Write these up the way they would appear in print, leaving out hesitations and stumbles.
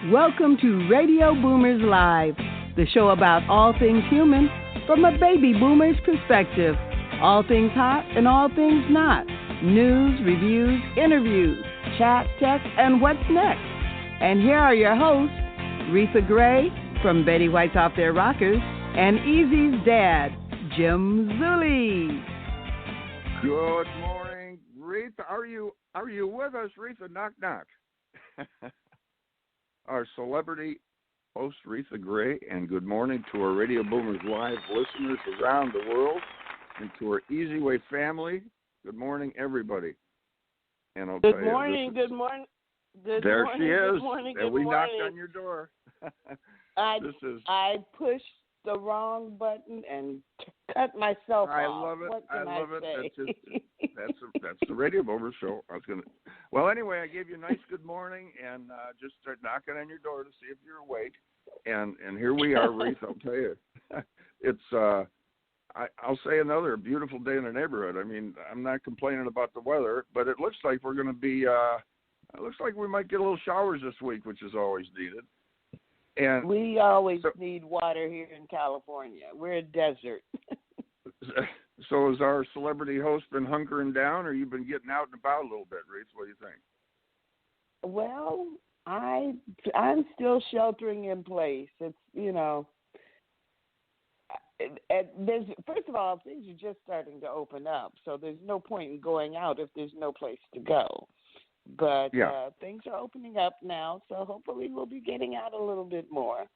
Welcome to Radio Boomers Live, the show about all things human from a baby boomer's perspective. All things hot and all things not. News, reviews, interviews, chat, tech, and what's next. And here are your hosts, Reatha Gray from Betty White's Off Their Rockers and Easy's dad, Jim Zuley. Good morning, Reatha. Are you with us, Reatha? Knock, knock. Our celebrity host, Reatha Gray, and good morning to our Radio Boomers Live listeners around the world and to our EZWAY family. Good morning, everybody. And I'll tell you, good morning. There she is. Good morning. And we knocked on your door. I pushed the wrong button and cut myself off. I love it. What can I love it. say? That's the Radio Boomers show. Well, anyway, I gave you a nice good morning and just start knocking on your door to see if you're awake. And here we are, Reatha. I'll tell you, it's I'll say another beautiful day in the neighborhood. I mean, I'm not complaining about the weather, but it looks like we're going to be. It looks like we might get a little showers this week, which is always needed. And we always need water here in California. We're a desert. So has our celebrity host been hunkering down, or you've been getting out and about a little bit, Reese? What do you think? Well, I'm still sheltering in place. It's, first of all, things are just starting to open up, so there's no point in going out if there's no place to go. But things are opening up now, so hopefully we'll be getting out a little bit more.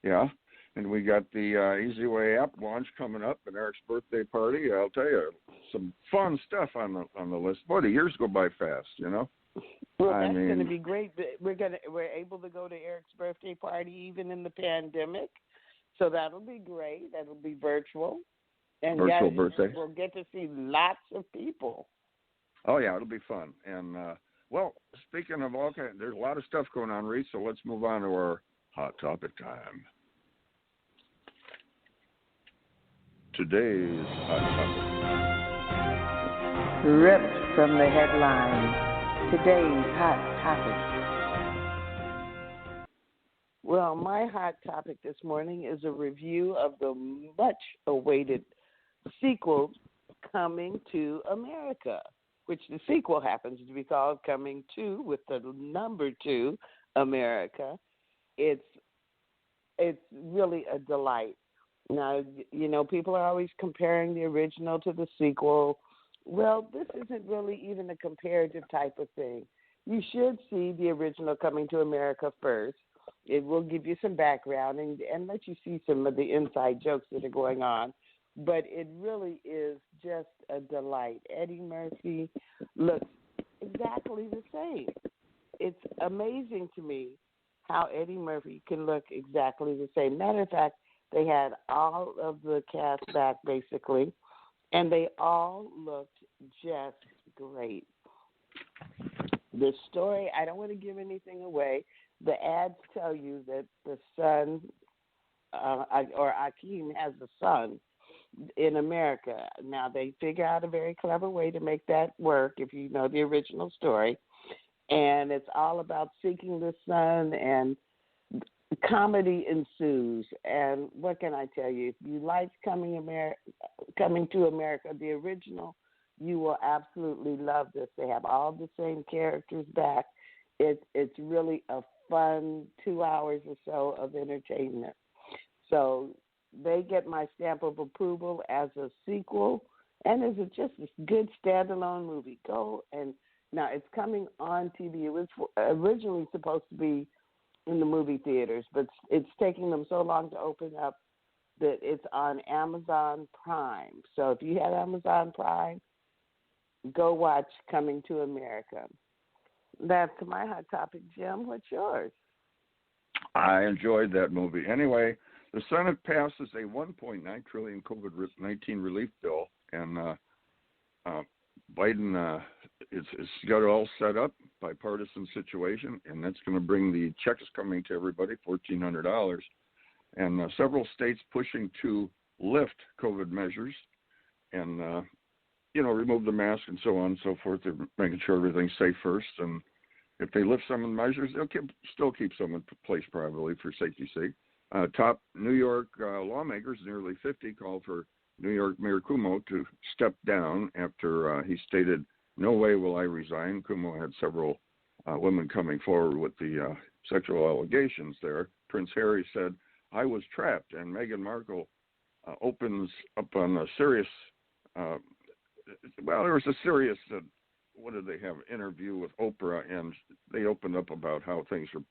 Yeah, and we got the EZWAY app launch coming up and Eric's birthday party. I'll tell you, some fun stuff on the list. Boy, the years go by fast, Well, that's going to be great. We're able to go to Eric's birthday party even in the pandemic, so that'll be great. That'll be virtual. And virtual birthday. We'll get to see lots of people. Oh, yeah, it'll be fun. And, well, speaking of all kinds, there's a lot of stuff going on, Reese, so let's move on to our hot topic time. Today's hot topic. Ripped from the headlines. Today's hot topic. Well, my hot topic this morning is a review of the much-awaited sequel, Coming to America, which the sequel happens to be called Coming to, with the number 2, America. It's really a delight. Now, people are always comparing the original to the sequel. Well, this isn't really even a comparative type of thing. You should see the original Coming to America first. It will give you some background and let you see some of the inside jokes that are going on. But it really is just a delight. Eddie Murphy looks exactly the same. It's amazing to me how Eddie Murphy can look exactly the same. Matter of fact, they had all of the cast back, basically, and they all looked just great. The story, I don't want to give anything away. The ads tell you that the son, or Akeem has a son in America. Now, they figure out a very clever way to make that work, if you know the original story. And it's all about seeking the son, and comedy ensues. And what can I tell you? If you like Coming to America, the original, you will absolutely love this. They have all the same characters back. It's really a fun 2 hours or so of entertainment. So they get my stamp of approval as a sequel, and as just a good standalone movie. Go, and now it's coming on TV. It was originally supposed to be in the movie theaters, but it's taking them so long to open up that it's on Amazon Prime. So if you have Amazon Prime, go watch Coming to America. That's my hot topic, Jim. What's yours? I enjoyed that movie. Anyway, the Senate passes a $1.9 trillion COVID-19 relief bill, and Biden it's got it all set up, bipartisan situation, and that's going to bring the checks coming to everybody, $1,400, and several states pushing to lift COVID measures and, remove the mask and so on and so forth. They're making sure everything's safe first, and if they lift some of the measures, they'll still keep some in place probably for safety's sake. Top New York lawmakers, nearly 50, called for New York Mayor Cuomo to step down after he stated, "No way will I resign." Cuomo had several women coming forward with the sexual allegations there. Prince Harry said, "I was trapped," and Meghan Markle opens up on a serious, there was a serious, what did they have, interview with Oprah, and they opened up about how things are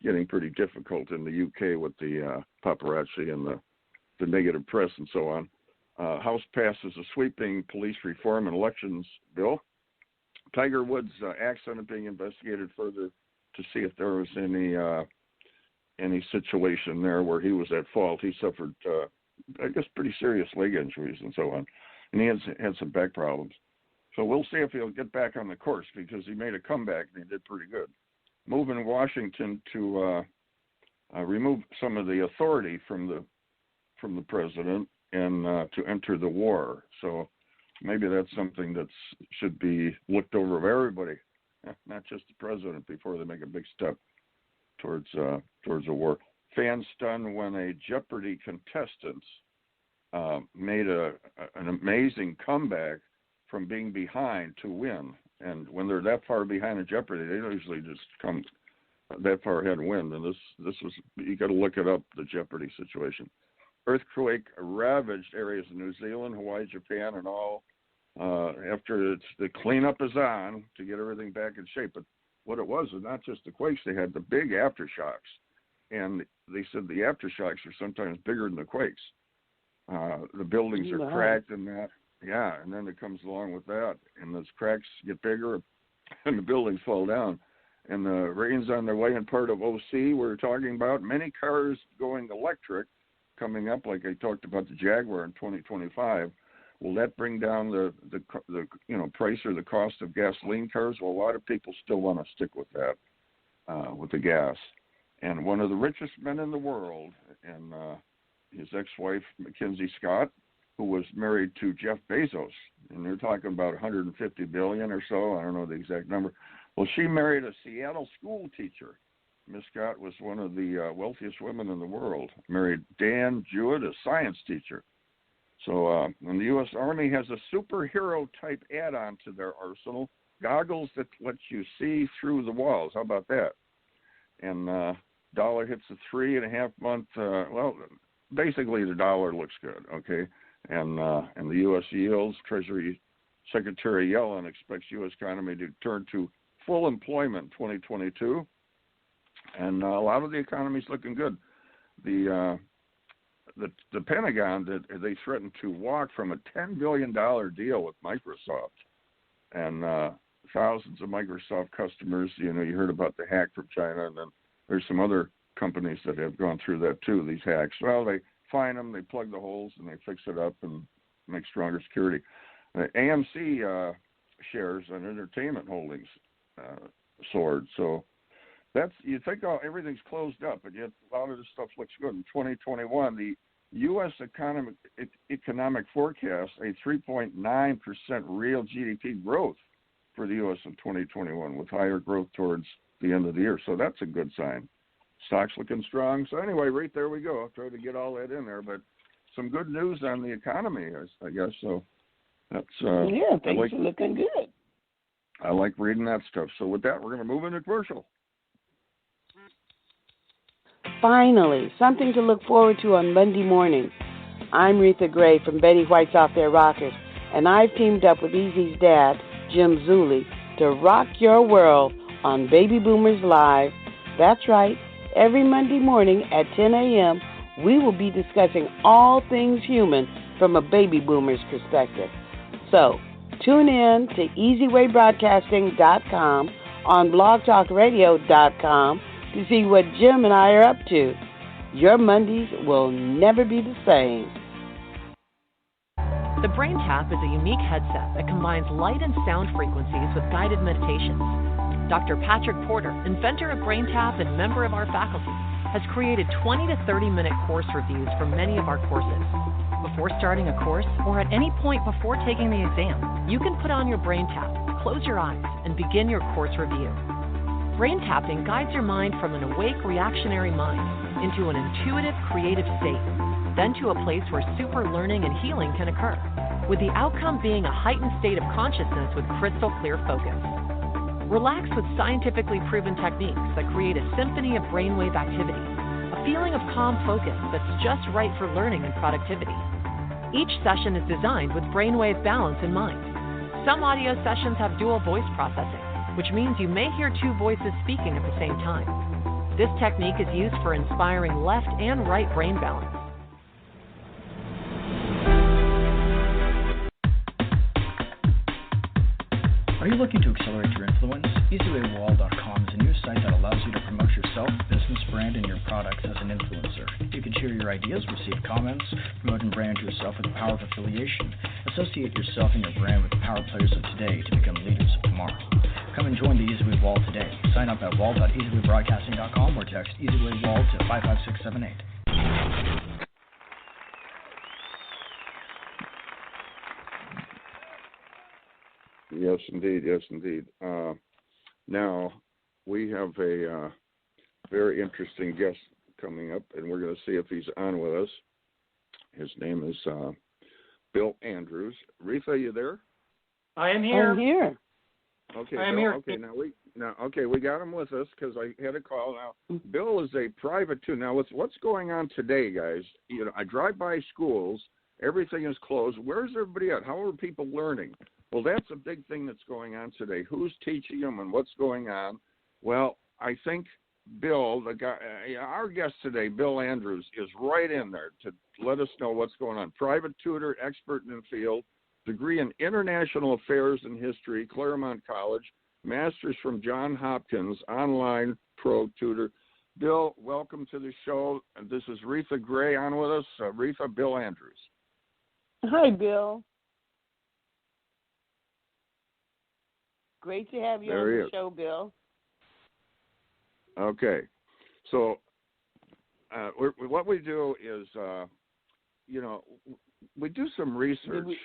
getting pretty difficult in the UK with the paparazzi and the negative press and so on. House passes a sweeping police reform and elections bill. Tiger Woods' accident being investigated further to see if there was any situation there where he was at fault. He suffered, I guess, pretty serious leg injuries and so on, and he had some back problems. So we'll see if he'll get back on the course, because he made a comeback and he did pretty good. Moving Washington to remove some of the authority from the president and to enter the war. So maybe that's something that should be looked over of everybody, not just the president, before they make a big step towards a war. Fans stunned when a Jeopardy contestant made an amazing comeback from being behind to win. And when they're that far behind in Jeopardy, they usually just come that far ahead and win. And this was, you got to look it up, the Jeopardy situation. Earthquake ravaged areas of New Zealand, Hawaii, Japan, and all. After the cleanup is on to get everything back in shape. But what it was not just the quakes, they had the big aftershocks. And they said the aftershocks are sometimes bigger than the quakes. The buildings are cracked and that. Yeah, and then it comes along with that. And those cracks get bigger and the buildings fall down. And the rain's on their way in part of OC we're talking about. Many cars going electric coming up, like I talked about the Jaguar in 2025. Will that bring down the price or the cost of gasoline cars? Well, a lot of people still want to stick with that, with the gas. And one of the richest men in the world, and his ex-wife, Mackenzie Scott, who was married to Jeff Bezos, and they're talking about $150 billion or so. I don't know the exact number. Well, she married a Seattle school teacher. Miss Scott was one of the wealthiest women in the world. Married Dan Jewett, a science teacher. So when the U.S. Army has a superhero-type add-on to their arsenal, goggles that let you see through the walls. How about that? And dollar hits a 3.5-month, basically the dollar looks good, okay? And the U.S. yields, Treasury Secretary Yellen expects U.S. economy to turn to full employment in 2022. And a lot of the economy's looking good. The Pentagon, they threatened to walk from a $10 billion deal with Microsoft. And thousands of Microsoft customers, you heard about the hack from China, and then there's some other companies that have gone through that too, these hacks. Well, they find them, they plug the holes, and they fix it up and make stronger security. AMC shares and entertainment holdings soared. So that's, you think everything's closed up, and yet a lot of this stuff looks good. In 2021, the U.S. economic forecast a 3.9% real GDP growth for the U.S. in 2021, with higher growth towards the end of the year. So that's a good sign. Stock's looking strong. So anyway, right there we go. I'll try to get all that in there, but some good news on the economy, I guess. So that's things are looking good. I like reading that stuff. So with that, we're going to move into commercial. Finally, something to look forward to on Monday morning. I'm Reatha Gray from Betty White's Off Their Rockers, and I've teamed up with Easy's dad, Jim Zuley, to rock your world on Baby Boomers Live. That's right. Every Monday morning at 10 a.m., we will be discussing all things human from a baby boomer's perspective. So, tune in to EZWayBroadcasting.com on blogtalkradio.com to see what Jim and I are up to. Your Mondays will never be the same. The BrainTap is a unique headset that combines light and sound frequencies with guided meditations. Dr. Patrick Porter, inventor of BrainTap and member of our faculty, has created 20 to 30-minute course reviews for many of our courses. Before starting a course or at any point before taking the exam, you can put on your BrainTap, close your eyes, and begin your course review. Brain tapping guides your mind from an awake, reactionary mind into an intuitive, creative state, then to a place where super learning and healing can occur, with the outcome being a heightened state of consciousness with crystal clear focus. Relax with scientifically proven techniques that create a symphony of brainwave activity, a feeling of calm focus that's just right for learning and productivity. Each session is designed with brainwave balance in mind. Some audio sessions have dual voice processing, which means you may hear two voices speaking at the same time. This technique is used for inspiring left and right brain balance. Are you looking to accelerate your influence? EZWAY.com is a new site that allows you to promote yourself, business, brand, and your products as an influencer. You can share your ideas, receive comments, promote and brand yourself with the power of affiliation. Associate yourself and your brand with the power players of today to become leaders of tomorrow. Come and join the EZWAY Wall today. Sign up at wall.easywaybroadcasting.com or text EZWAY Wall to 55678. Yes, indeed. Yes, indeed. Now, we have a very interesting guest coming up, and we're going to see if he's on with us. His name is Bill Andrews. Reatha, you there? I am here. I'm here. Okay, I am Bill, here. Okay, we got him with us because I had a call. Now, Bill is a private tutor. Now, what's going on today, guys? You know, I drive by schools. Everything is closed. Where's everybody at? How are people learning? Well, that's a big thing that's going on today. Who's teaching them and what's going on? Well, I think Bill, the guy, our guest today, Bill Andrews, is right in there to let us know what's going on. Private tutor, expert in the field, degree in International Affairs and History, Claremont College, master's from Johns Hopkins, online pro tutor. Bill, welcome to the show. This is Reatha Gray on with us. Reatha, Bill Andrews. Hi, Bill. Great to have you on the show, Bill. Okay. So what we do is, we do some research.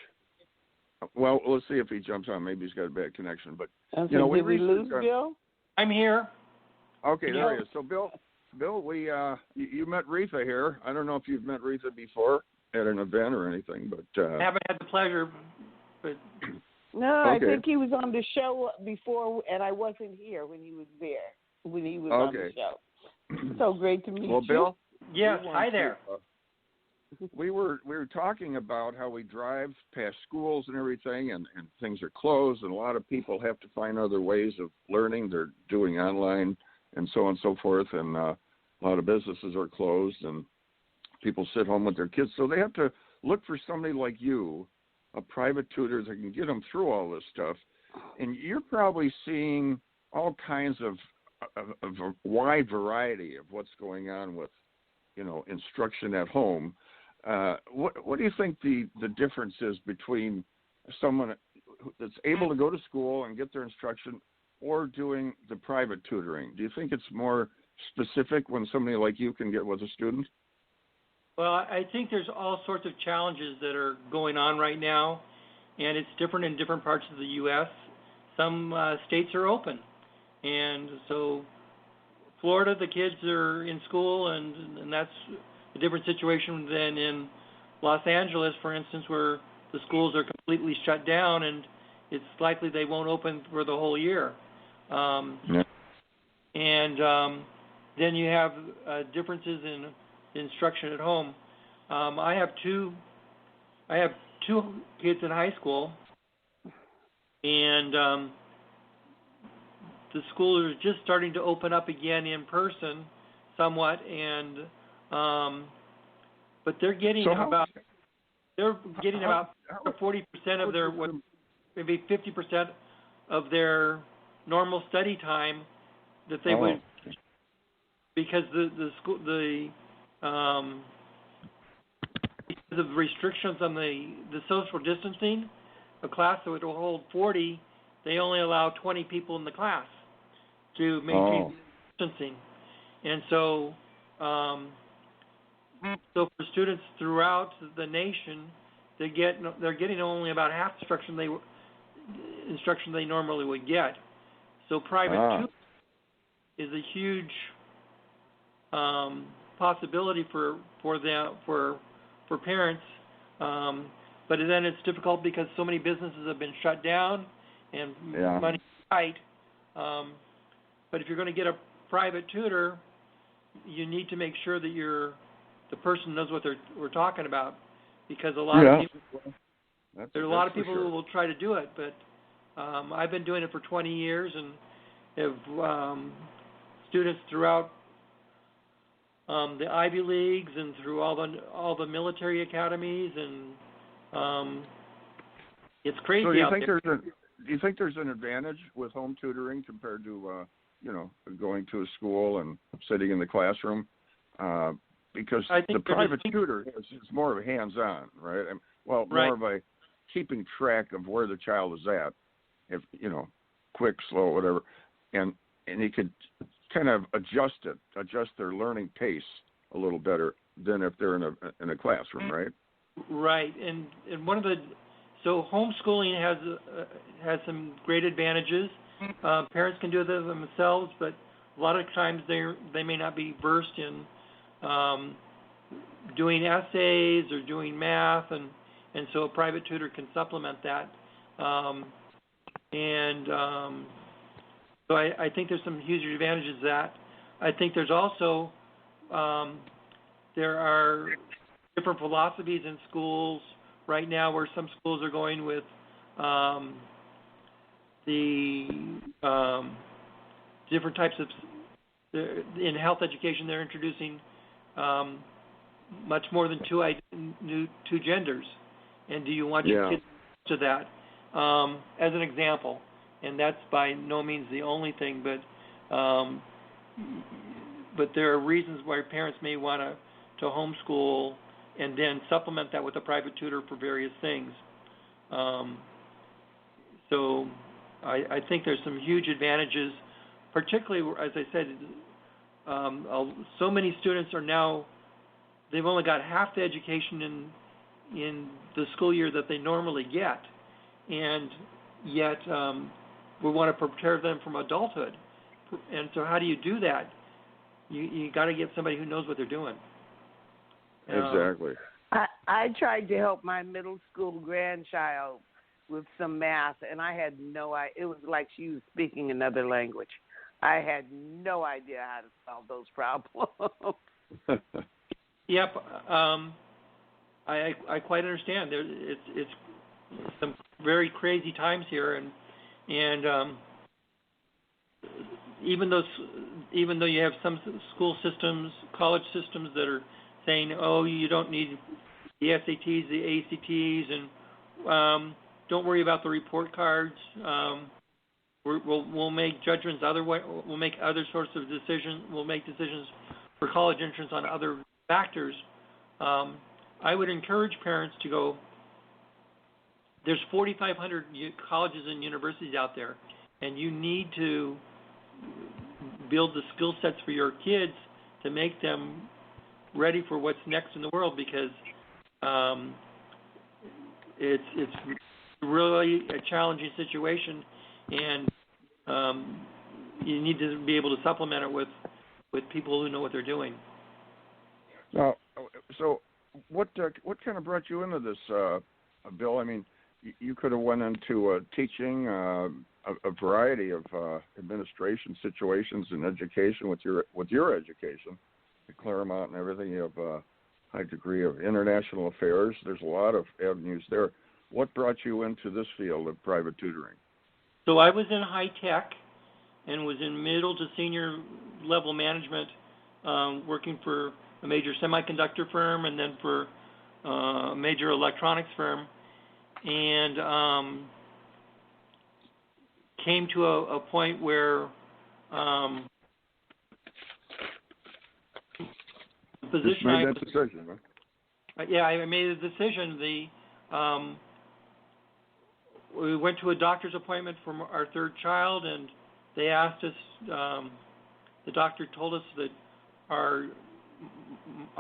Well, let's see if he jumps on. Maybe he's got a bad connection. But, did we lose Bill? I'm here. Okay, there he is. So, Bill, you met Reatha here. I don't know if you've met Reatha before at an event or anything, but I haven't had the pleasure, but... No, okay. I think he was on the show before, and I wasn't here when he was there, when he was on the show. So great to meet you. Well, Bill? Yes, hi there. We were talking about how we drive past schools and everything, and things are closed, and a lot of people have to find other ways of learning. They're doing online and so on and so forth, and a lot of businesses are closed, and people sit home with their kids. So they have to look for somebody like you, a private tutor that can get them through all this stuff. And you're probably seeing all kinds of a wide variety of what's going on with, instruction at home. What do you think the difference is between someone that's able to go to school and get their instruction or doing the private tutoring? Do you think it's more specific when somebody like you can get with a student? Well, I think there's all sorts of challenges that are going on right now, and it's different in different parts of the U.S. Some states are open, and so Florida, the kids are in school, and that's a different situation than in Los Angeles, for instance, where the schools are completely shut down, and it's likely they won't open for the whole year. And then you have differences in instruction at home. I have two kids in high school, and the schools are just starting to open up again in person, somewhat, and but they're getting about 40% of their maybe 50% of their normal study time that they would, because the because of restrictions on the social distancing. A class that would hold 40, they only allow 20 people in the class to maintain distancing. And so for students throughout the nation, they're getting only about half the instruction they normally would get. So private is a huge possibility for parents. But then it's difficult because so many businesses have been shut down and money is tight. But if you're going to get a private tutor, you need to make sure that the person knows what we're talking about, because a lot of people, there are a lot of people who will try to do it. But I've been doing it for 20 years and have students throughout the Ivy Leagues and through all the military academies, and it's crazy. So do you think there's an advantage with home tutoring compared to going to a school and sitting in the classroom? Because the private tutor is more of a hands-on, right? More of a keeping track of where the child is at, if quick, slow, whatever, and he could kind of adjust their learning pace a little better than if they're in a classroom, right? Right, and so homeschooling has some great advantages. Parents can do it themselves, but a lot of times they may not be versed in doing essays or doing math, and so a private tutor can supplement that. So I think there's some huge advantages to that. I think there's also there are different philosophies in schools right now, where some schools are going with the different types of, in health education, they're introducing much more than two genders. And do you want your kids to that? As an example, and that's by no means the only thing, but there are reasons why parents may want to homeschool and then supplement that with a private tutor for various things. So I think there's some huge advantages, particularly, as I said, so many students are now, they've only got half the education in the school year that they normally get, and yet we want to prepare them from adulthood. And so how do you do that? You got to get somebody who knows what they're doing. Exactly. I tried to help my middle school grandchild with some math, and I had no idea. It was like she was speaking another language. I had no idea how to solve those problems. Yep. I quite understand. It's some very crazy times here, and even though you have some school systems, college systems that are saying, oh, you don't need the SATs, the ACTs, and don't worry about the report cards. We'll make judgments other way. We'll make other sorts of decisions. We'll make decisions for college entrance on other factors. I would encourage parents to go. There's 4,500 colleges and universities out there, and you need to build the skill sets for your kids to make them ready for what's next in the world, because it's really a challenging situation, and you need to be able to supplement it with people who know what they're doing. So what kind of brought you into this, Bill? I mean, you could have went into teaching a variety of administration situations and education with your education at Claremont and everything. You have a high degree of international affairs. There's a lot of avenues there. What brought you into this field of private tutoring? So I was in high tech and was in middle to senior level management, working for a major semiconductor firm and then for a major electronics firm, and came to a point where the position I made that decision, huh? Yeah, I made a decision. We went to a doctor's appointment for our third child, and they asked us, the doctor told us that our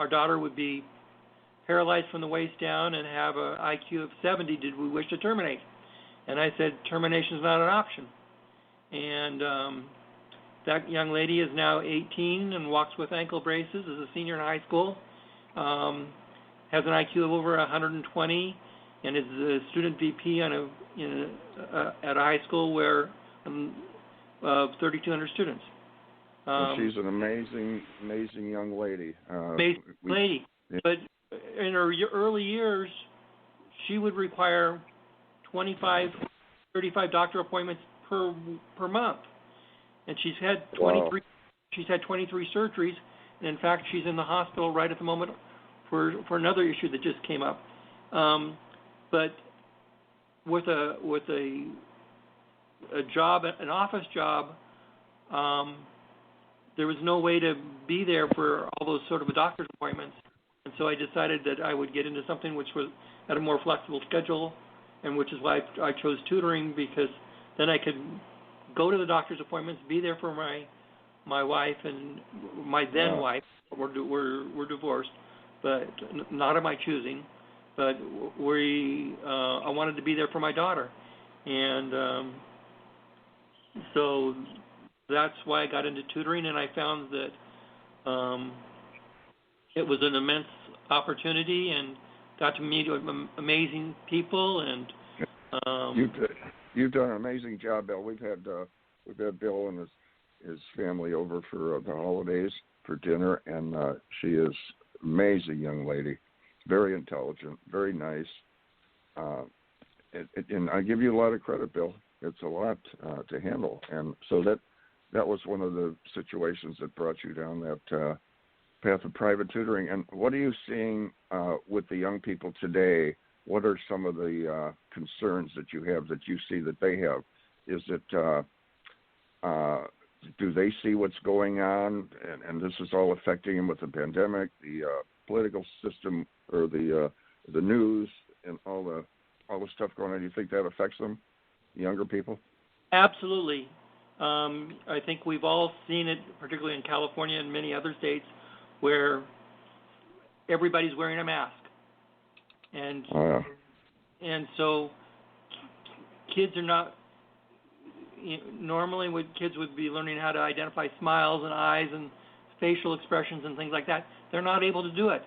daughter would be paralyzed from the waist down and have an IQ of 70. Did we wish to terminate? And I said, termination is not an option. And That young lady is now 18 and walks with ankle braces, is a senior in high school, has an IQ of over 120, and is a student VP at a high school where 3,200 students. She's an amazing young lady. But in her early years, she would require 25, 35 doctor appointments per month, and she's had 23. Wow. She's had 23 surgeries, and in fact, she's in the hospital right at the moment for another issue that just came up. But with a job, an office job, there was no way to be there for all those sort of doctor's appointments, and so I decided that I would get into something which was at a more flexible schedule, and which is why I chose tutoring, because then I could go to the doctor's appointments, be there for my wife and my then wife. We're divorced, but not of my choosing. But I wanted to be there for my daughter, and so that's why I got into tutoring, and I found that it was an immense opportunity, and got to meet amazing people. And you've done an amazing job, Bill. We've had Bill and his family over for the holidays for dinner, and she is an amazing young lady, very intelligent, very nice, and I give you a lot of credit, Bill. It's a lot to handle, and so that was one of the situations that brought you down that path of private tutoring. And what are you seeing with the young people today? What are some of the concerns that you have that you see that they have? Is it do they see what's going on, and this is all affecting them with the pandemic, the political system, or the news, and all the stuff going on? Do you think that affects them, the younger people? Absolutely. I think we've all seen it, particularly in California and many other states, where everybody's wearing a mask, and so kids are not. Normally, kids would be learning how to identify smiles and eyes and facial expressions and things like that. They're not able to do it.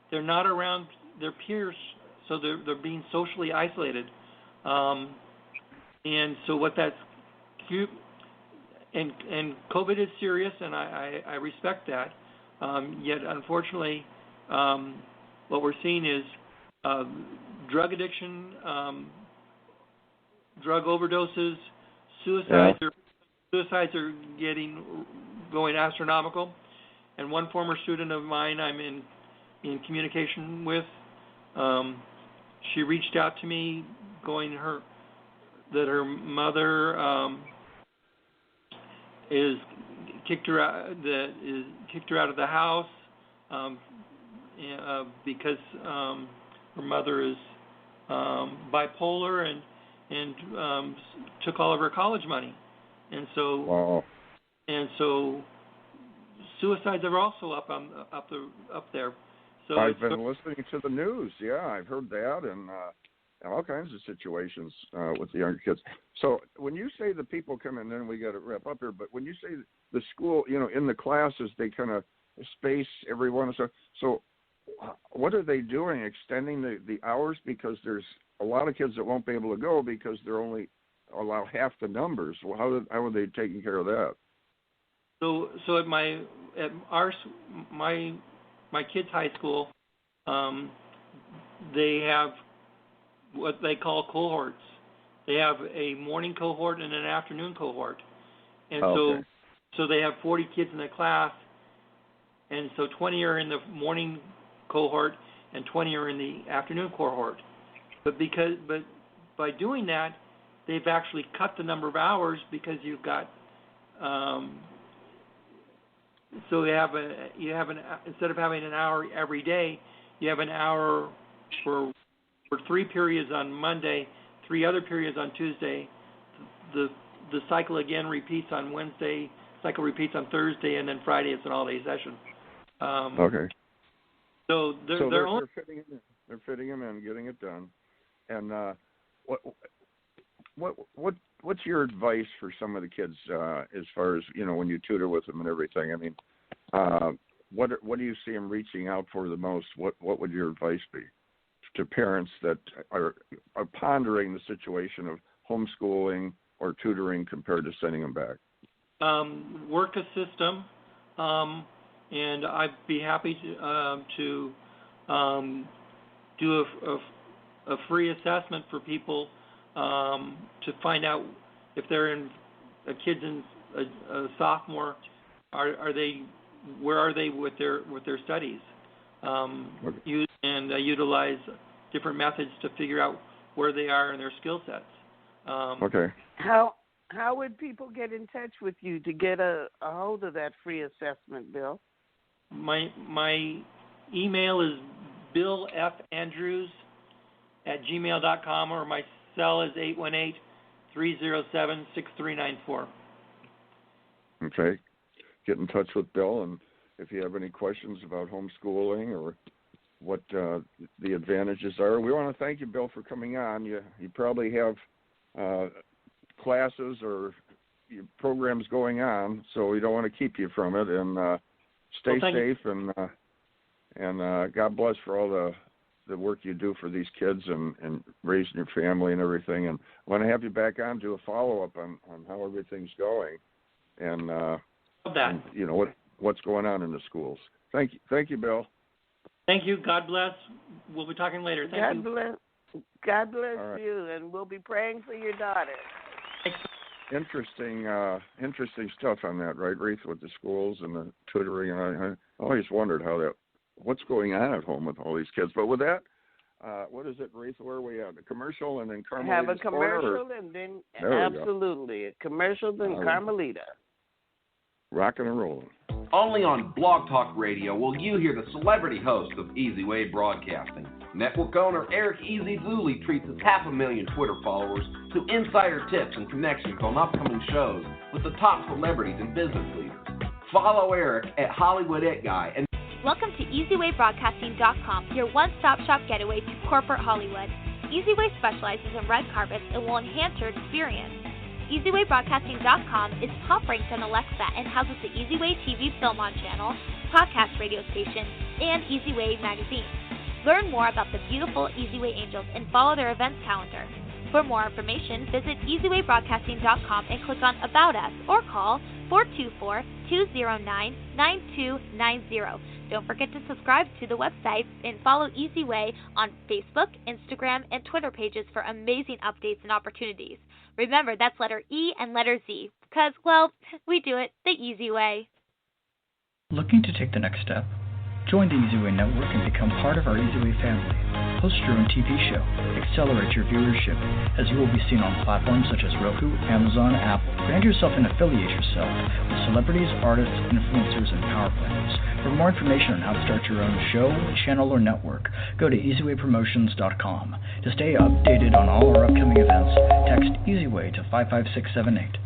They're not around their peers, so they're being socially isolated. And so what that's cute. And COVID is serious, and I respect that. Yet, unfortunately, what we're seeing is drug addiction, drug overdoses, suicides are going astronomical. And one former student of mine I'm in communication with, she reached out to me, that her mother is kicked her out of the house because her mother is bipolar and took all of her college money, and so suicides are also up there. So I've been listening to the news. Yeah, I've heard that, and all kinds of situations with the younger kids. So when you say the people come in, then we got to wrap up here, but when you say the school, in the classes, they kind of space everyone. So what are they doing, extending the hours? Because there's a lot of kids that won't be able to go because they're only allow half the numbers. Well, how are they taking care of that? So at my kids' high school, they have what they call cohorts. They have a morning cohort and an afternoon cohort, and so they have 40 kids in the class, and so 20 are in the morning cohort and 20 are in the afternoon cohort. But by doing that, they've actually cut the number of hours, because you've got so you have instead of having an hour every day, you have an hour for 3 periods on Monday, 3 other periods on Tuesday. The cycle again repeats on Wednesday, cycle repeats on Thursday, and then Friday it's an all-day session. So they're fitting them in, getting it done. And what's your advice for some of the kids as far as, when you tutor with them and everything? I mean, what do you see them reaching out for the most? What would your advice be to parents that are pondering the situation of homeschooling or tutoring compared to sending them back? Work a system, and I'd be happy to do a free assessment for people to find out if they're a kid's in a sophomore. Where are they with their studies? Utilize different methods to figure out where they are in their skill sets. Okay. How would people get in touch with you to get a hold of that free assessment, Bill? My email is billfandrews@gmail.com, or my cell is 818-307-6394. Okay. Get in touch with Bill, and if you have any questions about homeschooling or what the advantages are. We want to thank you, Bill, for coming on. You probably have classes or programs going on, so we don't want to keep you from it. And stay safe, and God bless for all the work you do for these kids and raising your family and everything. And I want to have you back on, do a follow-up on how everything's going and what's going on in the schools. Thank you, Bill. Thank you. God bless. We'll be talking later. Thank you. God bless you, and we'll be praying for your daughter. Interesting stuff on that, right, Reatha, with the schools and the tutoring. I always wondered what's going on at home with all these kids. But with that, what is it, Reatha? Where are we at? A commercial and then Carmelita. Have a commercial and then absolutely a commercial, then Carmelita. Rocking and rolling. Only on Blog Talk Radio will you hear the celebrity host of EZWAY Broadcasting. Network owner Eric Zuley treats his 500,000 Twitter followers to insider tips and connections on upcoming shows with the top celebrities and business leaders. Follow Eric at Hollywood Guy. And welcome to EZWayBroadcasting.com, your one-stop shop getaway to corporate Hollywood. EZWay specializes in red carpets and will enhance your experience. EZWayBroadcasting.com is top-ranked on Alexa and houses the EZWay TV Film On channel, podcast radio station, and EZWay magazine. Learn more about the beautiful EZWay Angels and follow their events calendar. For more information, visit EZWayBroadcasting.com and click on About Us or call 424-209-9290. Don't forget to subscribe to the website and follow EZWay on Facebook, Instagram, and Twitter pages for amazing updates and opportunities. Remember, that's letter E and letter Z, because, well, we do it the easy way. Looking to take the next step? Join the EZWAY Network and become part of our EZWAY family. Host your own TV show. Accelerate your viewership, as you will be seen on platforms such as Roku, Amazon, Apple. Brand yourself and affiliate yourself with celebrities, artists, influencers, and power players. For more information on how to start your own show, channel, or network, go to EZWayPromotions.com. To stay updated on all our upcoming events, text EZWAY to 55678.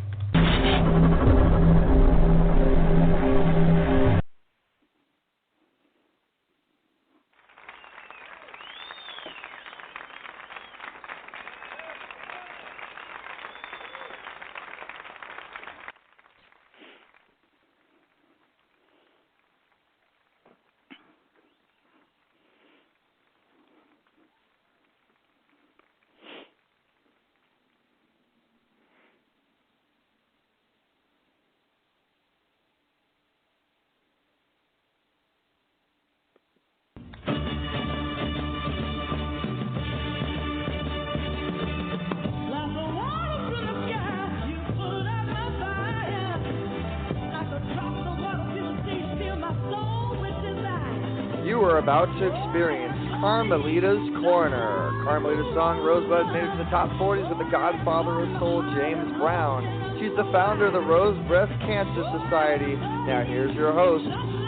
About to experience Carmelita's Corner. Carmelita's song Rosebud made it to the top 40s with the godfather of soul, James Brown. She's the founder of the Rose Breast Cancer Society. Now here's your host,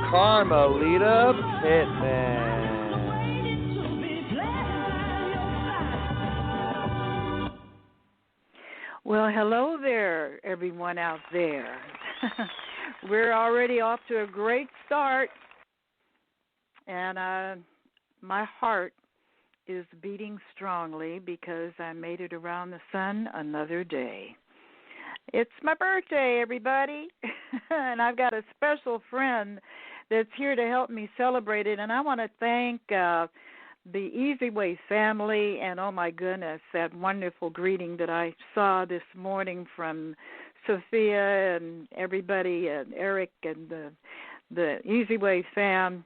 Carmelita Pittman. Well, hello there, everyone out there. We're already off to a great start. And my heart is beating strongly because I made it around the sun another day. It's my birthday, everybody. And I've got a special friend that's here to help me celebrate it. And I want to thank the EZWAY family. And, oh, my goodness, that wonderful greeting that I saw this morning from Sophia and everybody, and Eric and the EZWAY fam.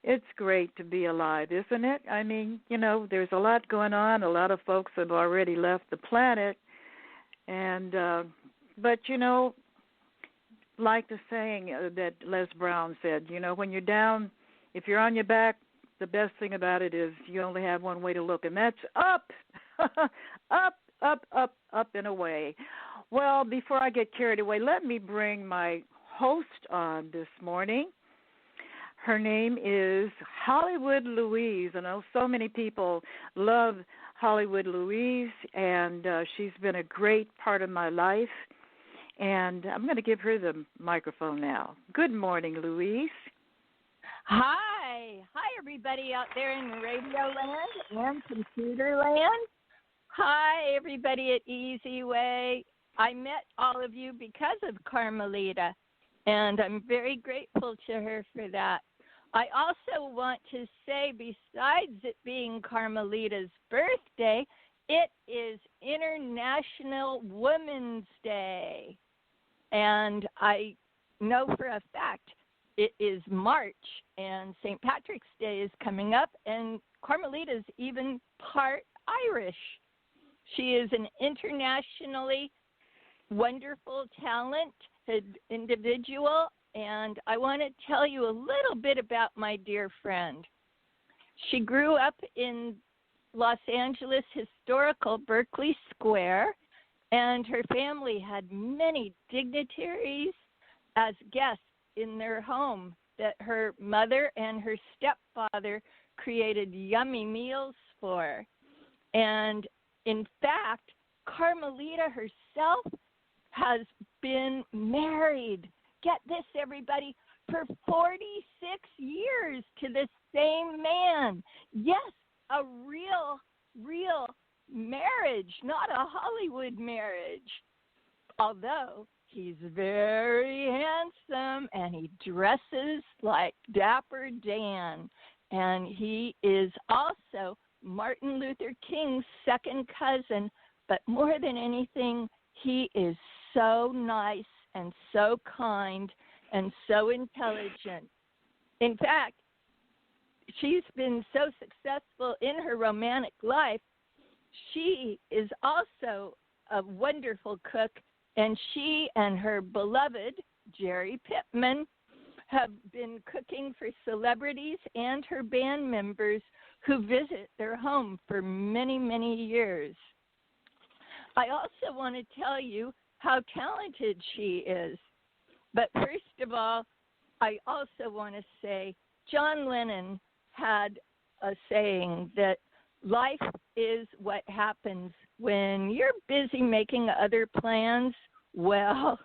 It's great to be alive, isn't it? I mean, you know, there's a lot going on. A lot of folks have already left the planet. And but, you know, like the saying that Les Brown said, you know, when you're down, if you're on your back, the best thing about it is you only have one way to look, and that's up, up, up, up, up and away. Well, before I get carried away, let me bring my host on this morning. Her name is Hollywood Louise. I know so many people love Hollywood Louise, and she's been a great part of my life. And I'm going to give her the microphone now. Good morning, Louise. Hi. Hi, everybody out there in Radio Land and Computer Land. Hi, everybody at EZWAY. I met all of you because of Carmelita, and I'm very grateful to her for that. I also want to say, besides it being Carmelita's birthday, it is International Women's Day. And I know for a fact it is March, and St. Patrick's Day is coming up, and Carmelita's even part Irish. She is an internationally wonderful, talented individual, and I want to tell you a little bit about my dear friend. She grew up in Los Angeles historical Berkeley Square, and her family had many dignitaries as guests in their home that her mother and her stepfather created yummy meals for. And in fact, Carmelita herself has been married, get this everybody, for 46 years to the same man. Yes, a real marriage, not a Hollywood marriage. Although he's very handsome and he dresses like Dapper Dan. And he is also Martin Luther King's second cousin. But more than anything, he is so nice and so kind and so intelligent. In fact, she's been so successful in her romantic life. She is also a wonderful cook, and she and her beloved, Jerry Pittman, have been cooking for celebrities and her band members who visit their home for many, many years. I also want to tell you how talented she is. But first of all, I also want to say John Lennon had a saying that life is what happens when you're busy making other plans. Well,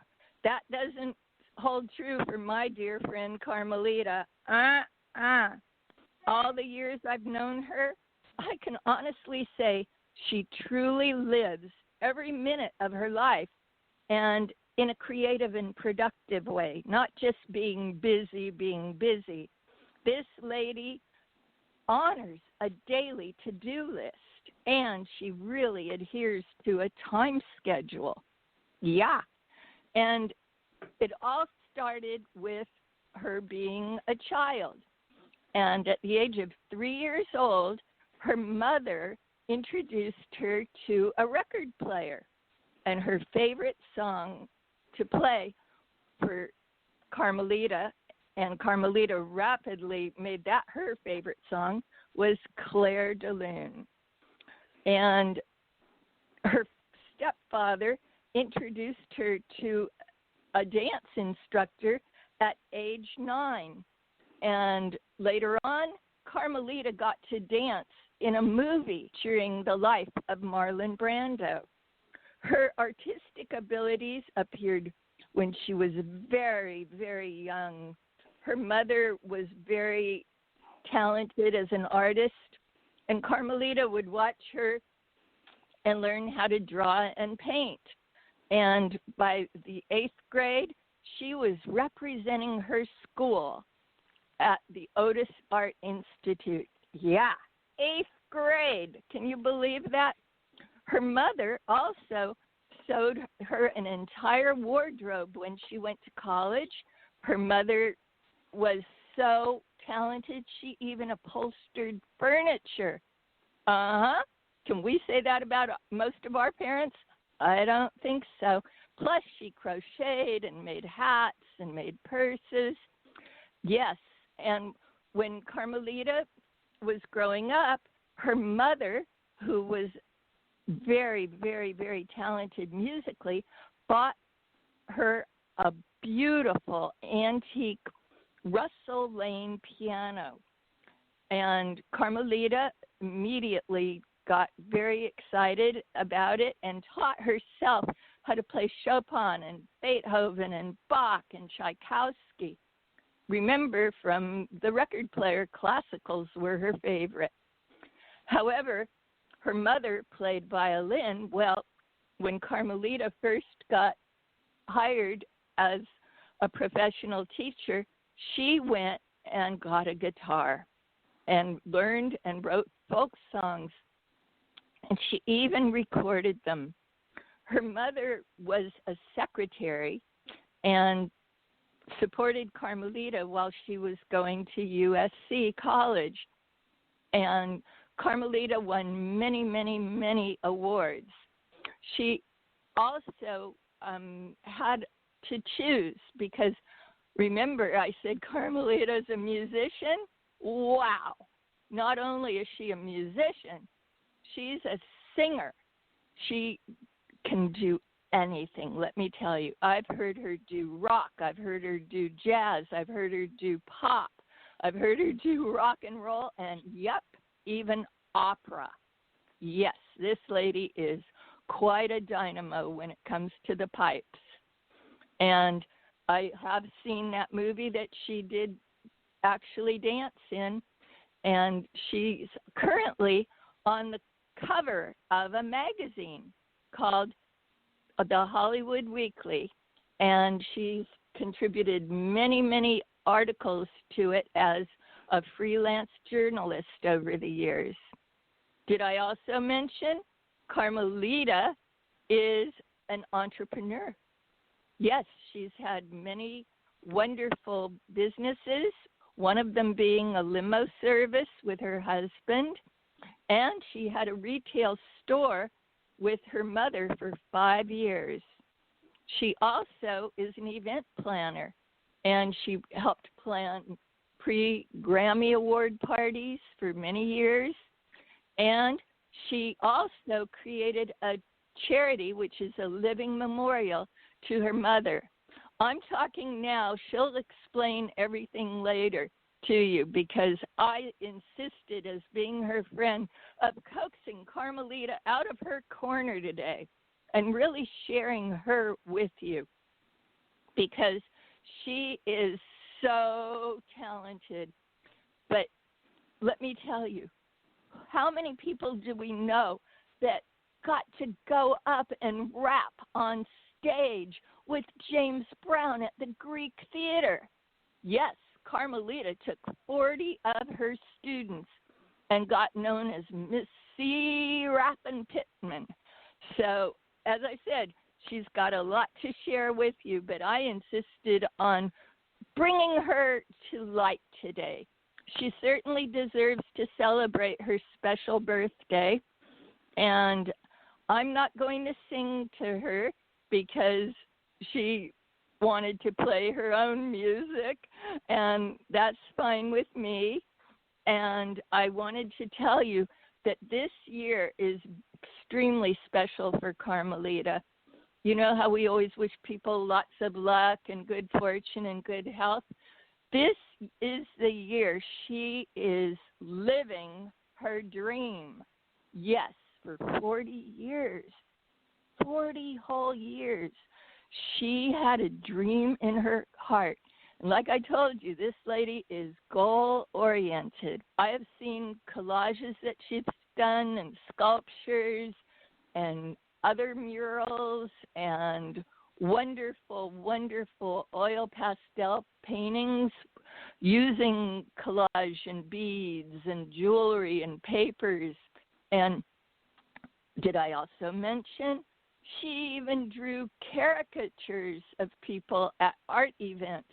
that doesn't hold true for my dear friend Carmelita. All the years I've known her, I can honestly say she truly lives every minute of her life, and in a creative and productive way, not just being busy. This lady honors a daily to-do list, and she really adheres to a time schedule. Yeah. And it all started with her being a child. And at the age of 3 years old, her mother introduced her to a record player. And her favorite song to play for Carmelita, and Carmelita rapidly made that her favorite song, was Claire de Lune. And her stepfather introduced her to a dance instructor at age 9. And later on, Carmelita got to dance in a movie during the life of Marlon Brando. Her artistic abilities appeared when she was very, very young. Her mother was very talented as an artist, and Carmelita would watch her and learn how to draw and paint. And by the 8th grade, she was representing her school at the Otis Art Institute. Yeah, 8th grade. Can you believe that? Her mother also sewed her an entire wardrobe when she went to college. Her mother was so talented, she even upholstered furniture. Can we say that about most of our parents? I don't think so. Plus, she crocheted and made hats and made purses. Yes, and when Carmelita was growing up, her mother, who was very, very, very talented musically, bought her a beautiful antique Russell Lane piano. And Carmelita immediately got very excited about it and taught herself how to play Chopin and Beethoven and Bach and Tchaikovsky. Remember, from the record player, classicals were her favorite. However, her mother played violin. Well, when Carmelita first got hired as a professional teacher, she went and got a guitar and learned and wrote folk songs, and she even recorded them. Her mother was a secretary and supported Carmelita while she was going to USC college. And Carmelita won many, many, many awards. She also had to choose because, remember, I said Carmelita is a musician. Wow. Not only is she a musician, she's a singer. She can do anything, let me tell you. I've heard her do rock. I've heard her do jazz. I've heard her do pop. I've heard her do rock and roll, and yep, even opera. Yes, this lady is quite a dynamo when it comes to the pipes. And I have seen that movie that she did actually dance in, and she's currently on the cover of a magazine called the Hollywood Weekly, and she's contributed many, many articles to it as a freelance journalist over the years. Did I also mention Carmelita is an entrepreneur? Yes, she's had many wonderful businesses, one of them being a limo service with her husband, and she had a retail store with her mother for 5 years. She also is an event planner, and she helped plan pre-Grammy Award parties for many years. And she also created a charity, which is a living memorial to her mother. I'm talking now. She'll explain everything later to you because I insisted, as being her friend, of coaxing Carmelita out of her corner today and really sharing her with you because she is so talented. But let me tell you, how many people do we know that got to go up and rap on stage with James Brown at the Greek Theater? Yes, Carmelita took 40 of her students and got known as Miss C. Rappin' Pittman. So, as I said, she's got a lot to share with you, but I insisted on bringing her to light today. She certainly deserves to celebrate her special birthday, and I'm not going to sing to her because she wanted to play her own music, and that's fine with me. And I wanted to tell you that this year is extremely special for Carmelita. You know how we always wish people lots of luck and good fortune and good health? This is the year she is living her dream. Yes, for 40 years, 40 whole years. She had a dream in her heart. And like I told you, this lady is goal-oriented. I have seen collages that she's done and sculptures, and other murals and wonderful, wonderful oil pastel paintings using collage and beads and jewelry and papers. And did I also mention she even drew caricatures of people at art events?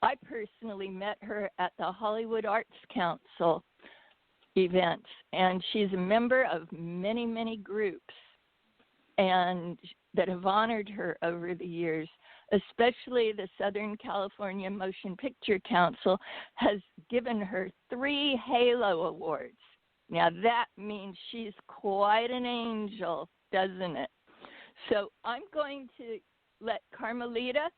I personally met her at the Hollywood Arts Council events, and she's a member of many, many groups and that have honored her over the years, especially the Southern California Motion Picture Council has given her 3 Halo Awards. Now that means she's quite an angel, doesn't it? So I'm going to let Carmelita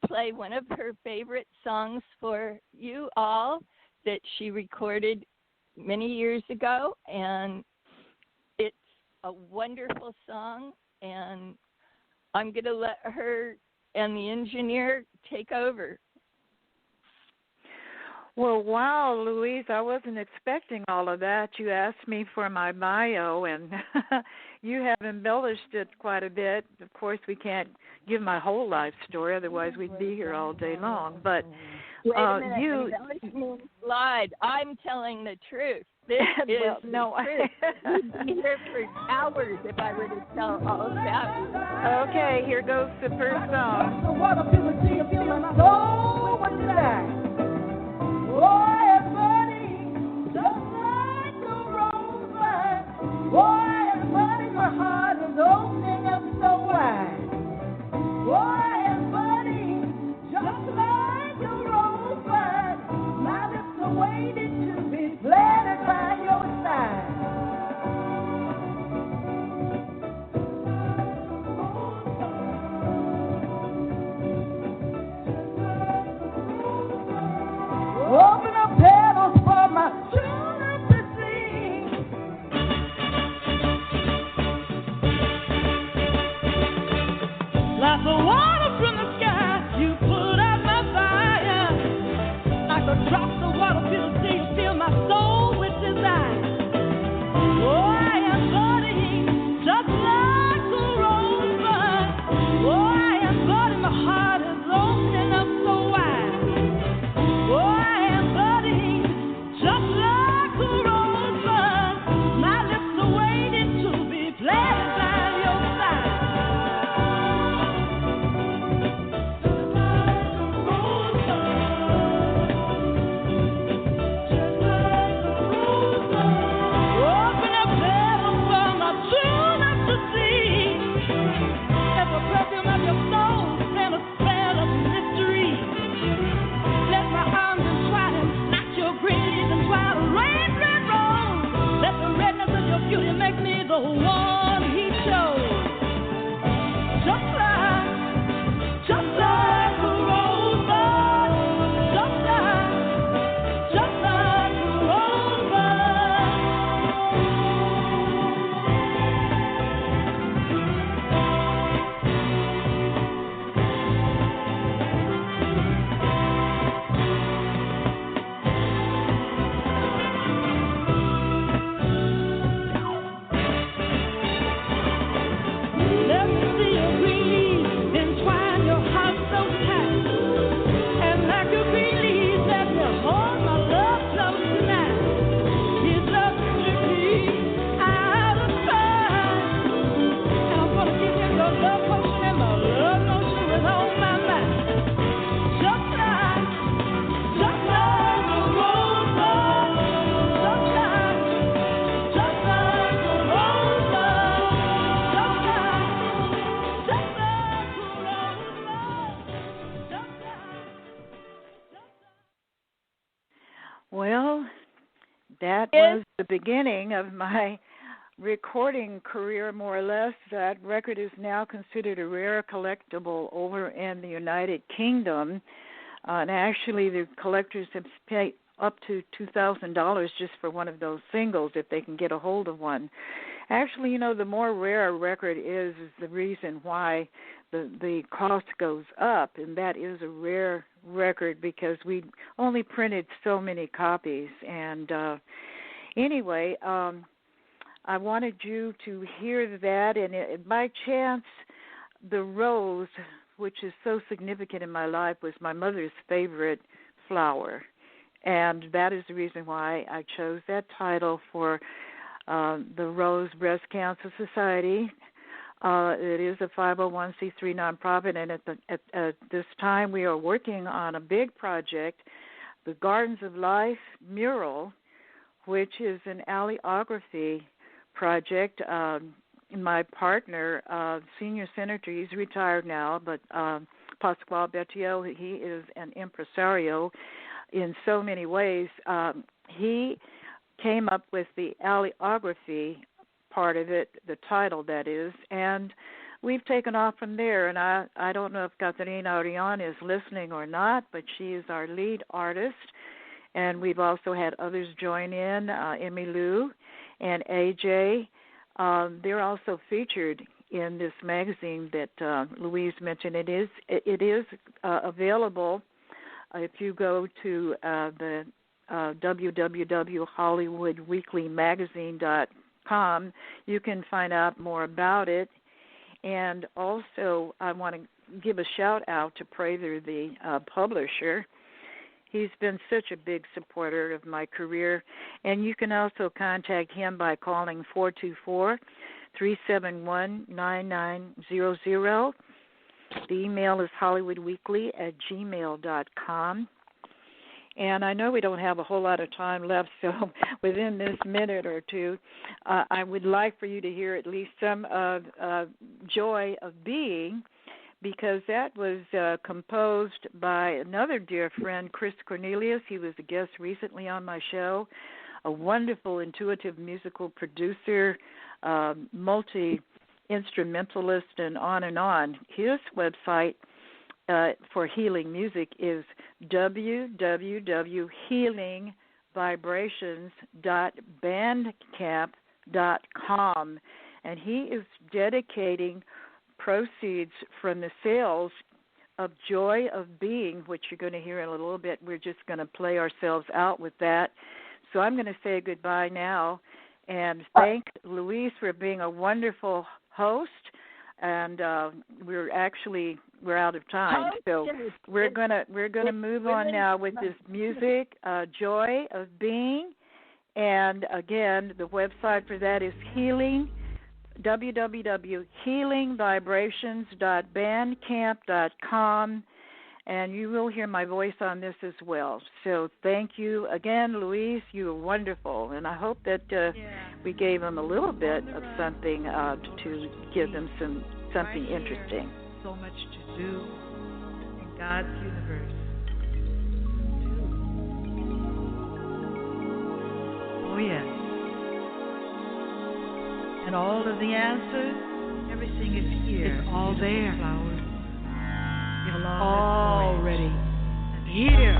play one of her favorite songs for you all that she recorded many years ago, and it's a wonderful song, and I'm going to let her and the engineer take over. Well, wow, Louise, I wasn't expecting all of that. You asked me for my bio, and you have embellished it quite a bit. Of course, we can't give my whole life story, otherwise we'd be here all day long. But wait a minute, embellishment lied. I'm telling the truth. This is no, the truth. We'd be here for hours if I were to tell all of that. Okay, here goes the first song. My heart is opening up so wide. Boy, it's burning just like a rosebud. My lips are waiting to be planted by your side. Open up petals for my true love to see. Like the water from the sky, you put out my fire. Like the drops of water fill the sea, you fill my soul with desire. Oh, I am burning just like a rosebud. Oh, I am burning, my heart is opening up so wide. Oh, I am burning just like a rosebud. My lips are waiting to be planted by your side. Open up heaven for my true love to see. Let the perfume of your soul and a spell of mystery. Let my arms entwine like your breeze entwine a red, red rose. Let the redness of your beauty make me the one he chose. Just like a rosebud. Just like a rosebud. Let me see your breeze entwine your heart so tight. And like a breeze, let me hold my love close tonight. His love took me out of sight. And I'm gonna give him your love potion and my love notion with all my might. Just like a rosebud. Just like a rosebud. Just like a Well, that was the beginning of my recording career, more or less. That record is now considered a rare collectible over in the United Kingdom. And actually, the collectors have paid up to $2,000 just for one of those singles if they can get a hold of one. Actually, the more rare a record is the reason why the cost goes up, and that is a rare record because we only printed so many copies. And anyway, I wanted you to hear that, and by chance, the rose, which is so significant in my life, was my mother's favorite flower, and that is the reason why I chose that title for the Rose Breast Cancer Society. It is a 501c3 nonprofit, and at this time we are working on a big project, the Gardens of Life mural, which is an alleography project. My partner, senior senator, he's retired now, but Pasquale Bettio, he is an impresario in so many ways. He came up with the alleography part of it, the title that is, and we've taken off from there. And I don't know if Caterina Orion is listening or not, but she is our lead artist. And we've also had others join in, Emmy Lou and AJ. They're also featured in this magazine that Louise mentioned. It is available if you go to the www.hollywoodweeklymagazine.com. You can find out more about it. And also, I want to give a shout out to Prather, the publisher. He's been such a big supporter of my career. And you can also contact him by calling 424-371-9900. The email is hollywoodweekly@gmail.com. And I know we don't have a whole lot of time left, so within this minute or two, I would like for you to hear at least some of Joy of Being, because that was composed by another dear friend, Chris Cornelius. He was a guest recently on my show, a wonderful, intuitive musical producer, multi-instrumentalist, and on and on. His website for healing music is www.healingvibrations.bandcamp.com, and he is dedicating proceeds from the sales of Joy of Being, which you're going to hear in a little bit. We're just going to play ourselves out with that. So I'm going to say goodbye now and thank Louise for being a wonderful host. And we're out of time, so we're gonna move on now with this music, Joy of Being, and again the website for that is www.healingvibrations.bandcamp.com, and you will hear my voice on this as well. So thank you again, Louise. You were wonderful, and I hope that we gave them a little bit of something to give them something interesting. So much to do in God's universe. Oh yes. And all of the answers, everything is here. It's all there. Flowers. Already. Here.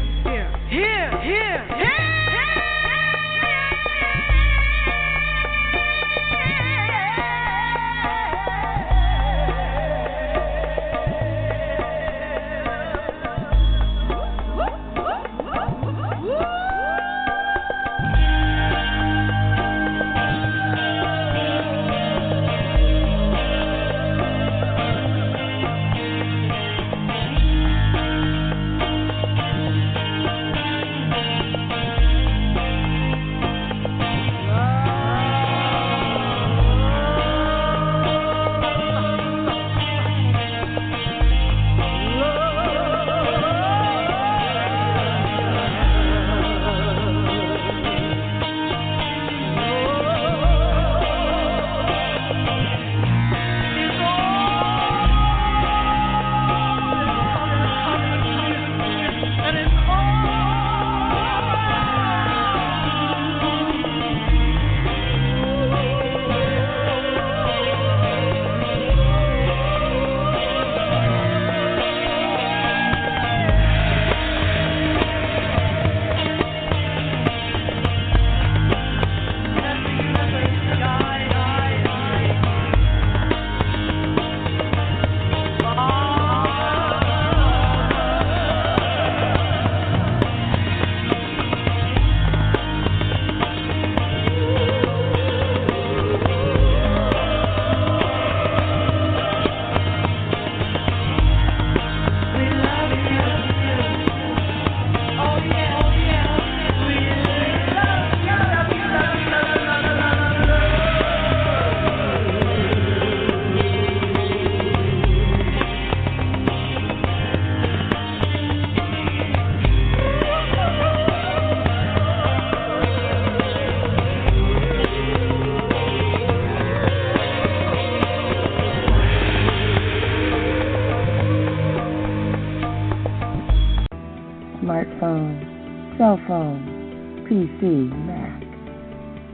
cell phone, PC, Mac,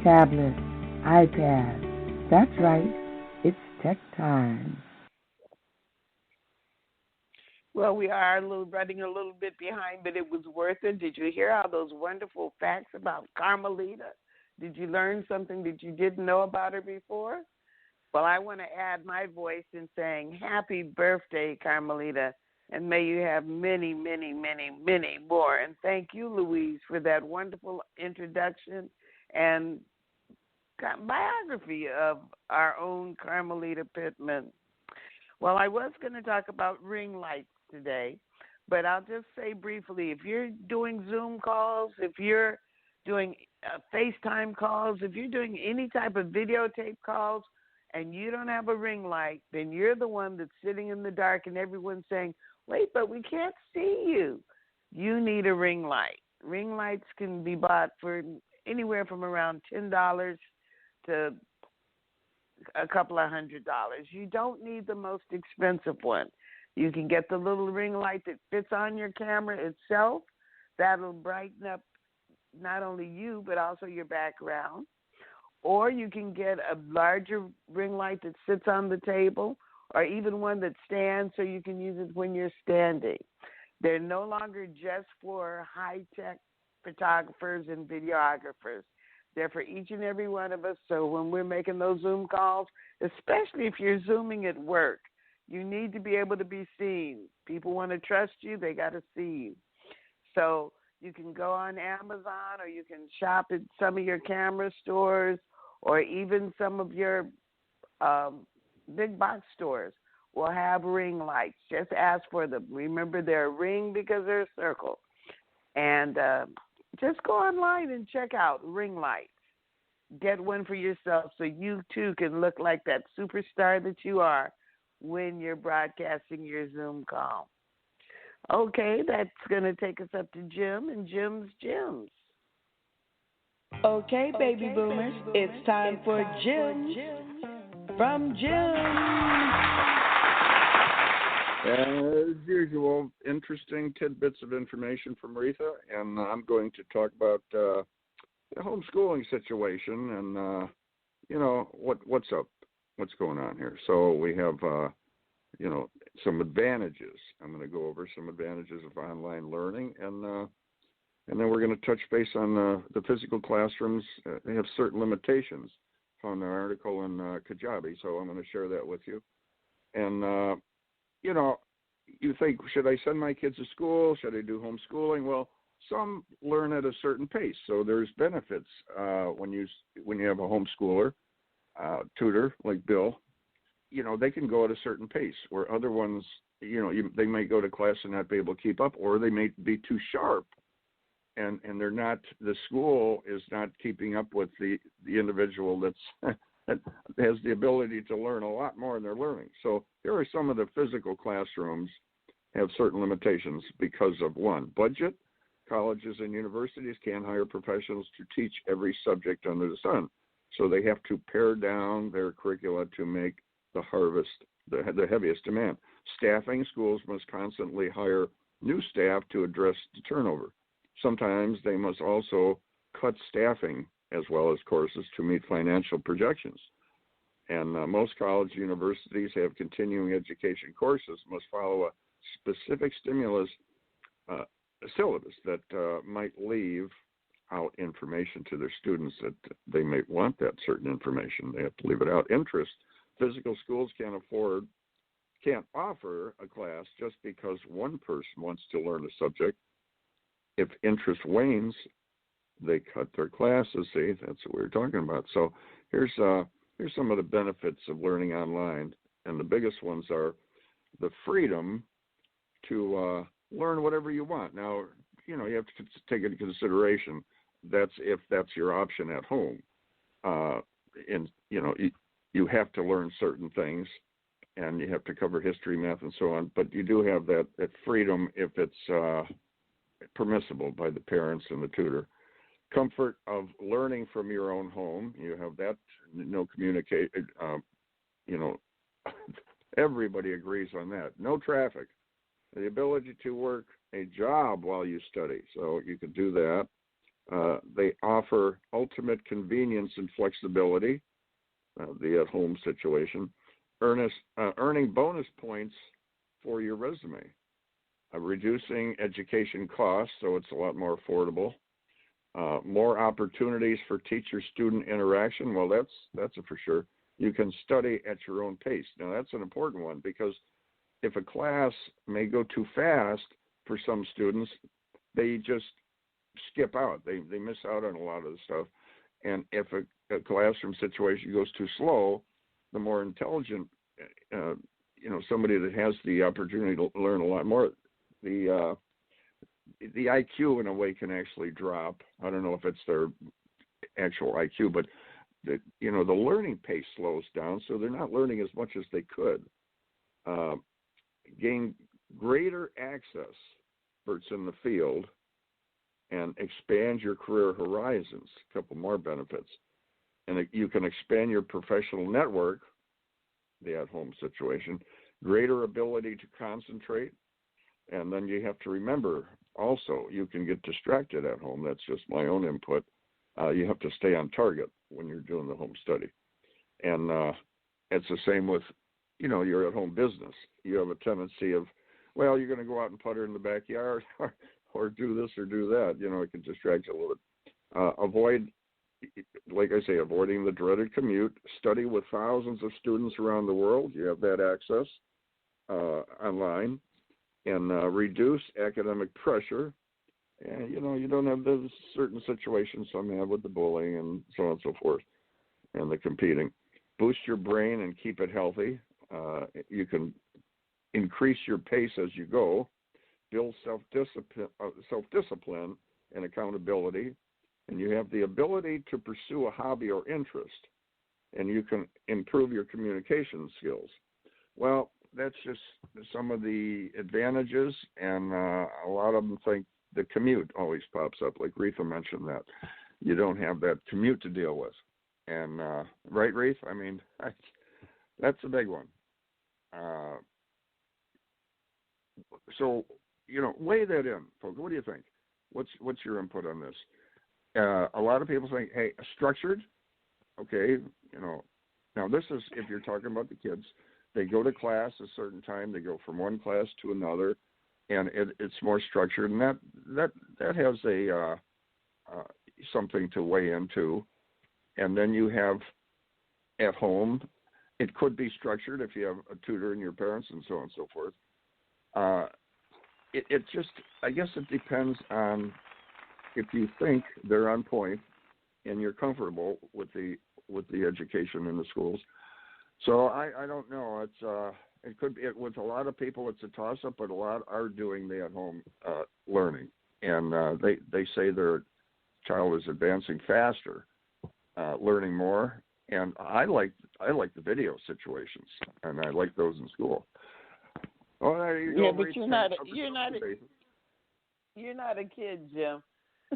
tablet, iPad. That's right, it's tech time. Well, we are running a little bit behind, but it was worth it. Did you hear all those wonderful facts about Carmelita? Did you learn something that you didn't know about her before? Well, I want to add my voice in saying happy birthday, Carmelita, and may you have many, many, many, many more. And thank you, Louise, for that wonderful introduction and biography of our own Carmelita Pittman. Well, I was going to talk about ring lights today, but I'll just say briefly, if you're doing Zoom calls, if you're doing FaceTime calls, if you're doing any type of videotape calls and you don't have a ring light, then you're the one that's sitting in the dark and everyone's saying, wait, but we can't see you. You need a ring light. Ring lights can be bought for anywhere from around $10 to a couple of $100. You don't need the most expensive one. You can get the little ring light that fits on your camera itself. That'll brighten up not only you, but also your background. Or you can get a larger ring light that sits on the table, or even one that stands so you can use it when you're standing. They're no longer just for high-tech photographers and videographers. They're for each and every one of us. So when we're making those Zoom calls, especially if you're Zooming at work, you need to be able to be seen. People want to trust you. They got to see you. So you can go on Amazon, or you can shop at some of your camera stores, or even some of your big box stores will have ring lights. Just ask for them. Remember, they're a ring because they're a circle. And just go online and check out ring lights. Get one for yourself so you, too, can look like that superstar that you are when you're broadcasting your Zoom call. Okay, that's going to take us up to Jim and Jim's Gems. Okay, baby boomers, it's time for Gems from Jim. As usual, interesting tidbits of information from Reatha, and I'm going to talk about the homeschooling situation and, what's up, what's going on here. So we have, some advantages. I'm going to go over some advantages of online learning, and then we're going to touch base on the physical classrooms. They have certain limitations. Found an article in Kajabi, so I'm going to share that with you. And, you think, should I send my kids to school? Should I do homeschooling? Well, some learn at a certain pace, so there's benefits when you have a homeschooler, tutor like Bill. They can go at a certain pace, where other ones, they might go to class and not be able to keep up, or they may be too sharp, and they're not. The school is not keeping up with the individual that has the ability to learn a lot more than they're learning. So here are some of the physical classrooms have certain limitations because of, one, budget. Colleges and universities can't hire professionals to teach every subject under the sun, so they have to pare down their curricula to make the heaviest demand. Staffing, schools must constantly hire new staff to address the turnover. Sometimes they must also cut staffing as well as courses to meet financial projections. And most college universities have continuing education courses must follow a specific syllabus that might leave out information to their students that they may want that certain information. They have to leave it out. Interest. Physical schools can't offer a class just because one person wants to learn a subject. If interest wanes, they cut their classes. See, that's what we're talking about. So here's some of the benefits of learning online, and the biggest ones are the freedom to learn whatever you want. Now, you have to take into consideration that's your option at home. You have to learn certain things, and you have to cover history, math, and so on. But you do have that freedom if it's permissible by the parents and the tutor. Comfort of learning from your own home. You have that. No communicate. Everybody agrees on that. No traffic. The ability to work a job while you study, so you could do that. They offer ultimate convenience and flexibility, the at-home situation, earning bonus points for your resume, reducing education costs, so it's a lot more affordable, more opportunities for teacher-student interaction. Well, that's a for sure. You can study at your own pace. Now, that's an important one, because if a class may go too fast for some students, they just skip out. They miss out on a lot of the stuff. And if a classroom situation goes too slow, the more intelligent, somebody that has the opportunity to learn a lot more, the IQ in a way can actually drop. I don't know if it's their actual IQ, but the learning pace slows down, so they're not learning as much as they could. Gain greater access, experts in the field, and expand your career horizons. A couple more benefits. And you can expand your professional network, the at-home situation, greater ability to concentrate, and then you have to remember also, you can get distracted at home. That's just my own input. You have to stay on target when you're doing the home study. And it's the same with, your at-home business. You have a tendency of, well, you're going to go out and putter in the backyard or do this or do that. It can distract you a little bit. Avoiding the dreaded commute. Study with thousands of students around the world. You have that access online. And reduce academic pressure. And, you don't have those certain situations some have with the bullying and so on and so forth, and the competing. Boost your brain and keep it healthy. You can increase your pace as you go. Build self-discipline and accountability. And you have the ability to pursue a hobby or interest. And you can improve your communication skills. Well, that's just some of the advantages, and a lot of them think the commute always pops up, like Reatha mentioned that. You don't have that commute to deal with. And, right, Reatha? I mean, that's a big one. So, weigh that in, folks. What do you think? What's your input on this? A lot of people think, hey, structured, okay, Now, this is if you're talking about the kids. They go to class a certain time. They go from one class to another, and it's more structured. And that has a something to weigh into. And then you have at home. It could be structured if you have a tutor and your parents and so on and so forth. It just, I guess it depends on if you think they're on point and you're comfortable with the education in the schools. So I don't know. It could be with a lot of people. It's a toss-up, but a lot are doing the at-home learning, and they say their child is advancing faster, learning more. And I like the video situations, and I like those in school. Oh, there you go. But you're not a kid, Jim.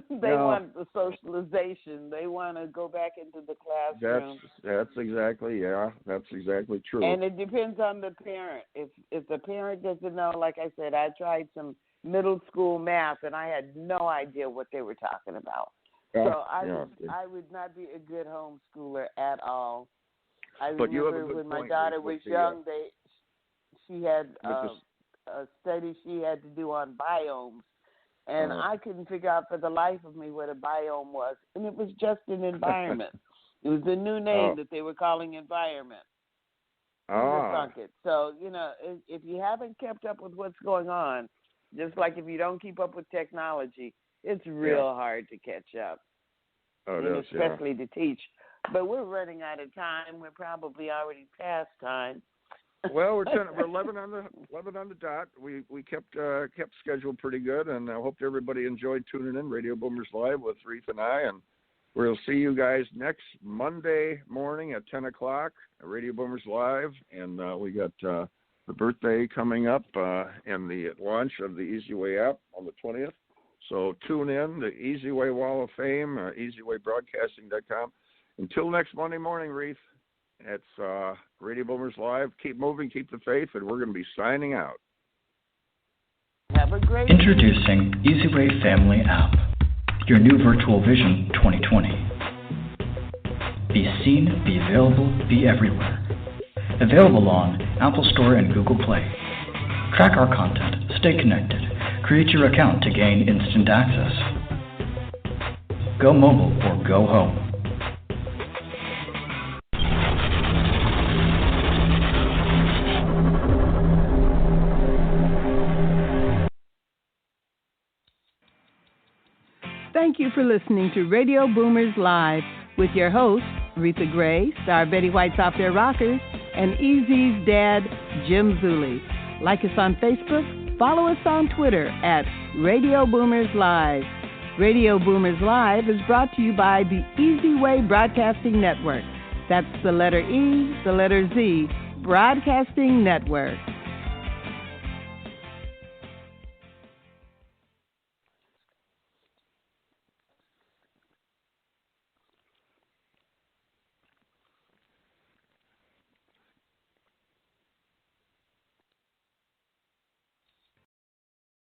They want the socialization. They want to go back into the classroom. That's exactly true. And it depends on the parent. If the parent doesn't know, like I said, I tried some middle school math, and I had no idea what they were talking about. So I would not be a good homeschooler at all. I remember when my daughter was young, she had a study she had to do on biomes. And I couldn't figure out for the life of me what a biome was. And it was just an environment. It was a new name that they were calling environment. So, if you haven't kept up with what's going on, just like if you don't keep up with technology, it's real hard to catch up. Especially to teach. But we're running out of time. We're probably already past time. Well, we're 11 on the dot. We kept schedule pretty good, and I hope everybody enjoyed tuning in. Radio Boomers Live with Reatha and I, and we'll see you guys next Monday morning at 10 o'clock. Radio Boomers Live, and we got the birthday coming up and the launch of the EZWAY app on the 20th. So tune in, the EZWAY Wall of Fame, EZWayBroadcasting.com. Until next Monday morning, Reatha. It's Radio Boomers Live. Keep moving, keep the faith, and we're going to be signing out. Have a great Introducing EZWAY Family App, your new virtual vision 2020. Be seen, be available, be everywhere. Available on Apple Store and Google Play. Track our content, stay connected, create your account to gain instant access. Go mobile or go home. Thank you for listening to Radio Boomers Live with your hosts, Reatha Gray, Star Betty White's Off Their Rockers, and EZ's dad, Jim Zuley. Like us on Facebook, follow us on Twitter at Radio Boomers Live. Radio Boomers Live is brought to you by the EZWAY Broadcasting Network. That's the letter E, the letter Z, Broadcasting Network.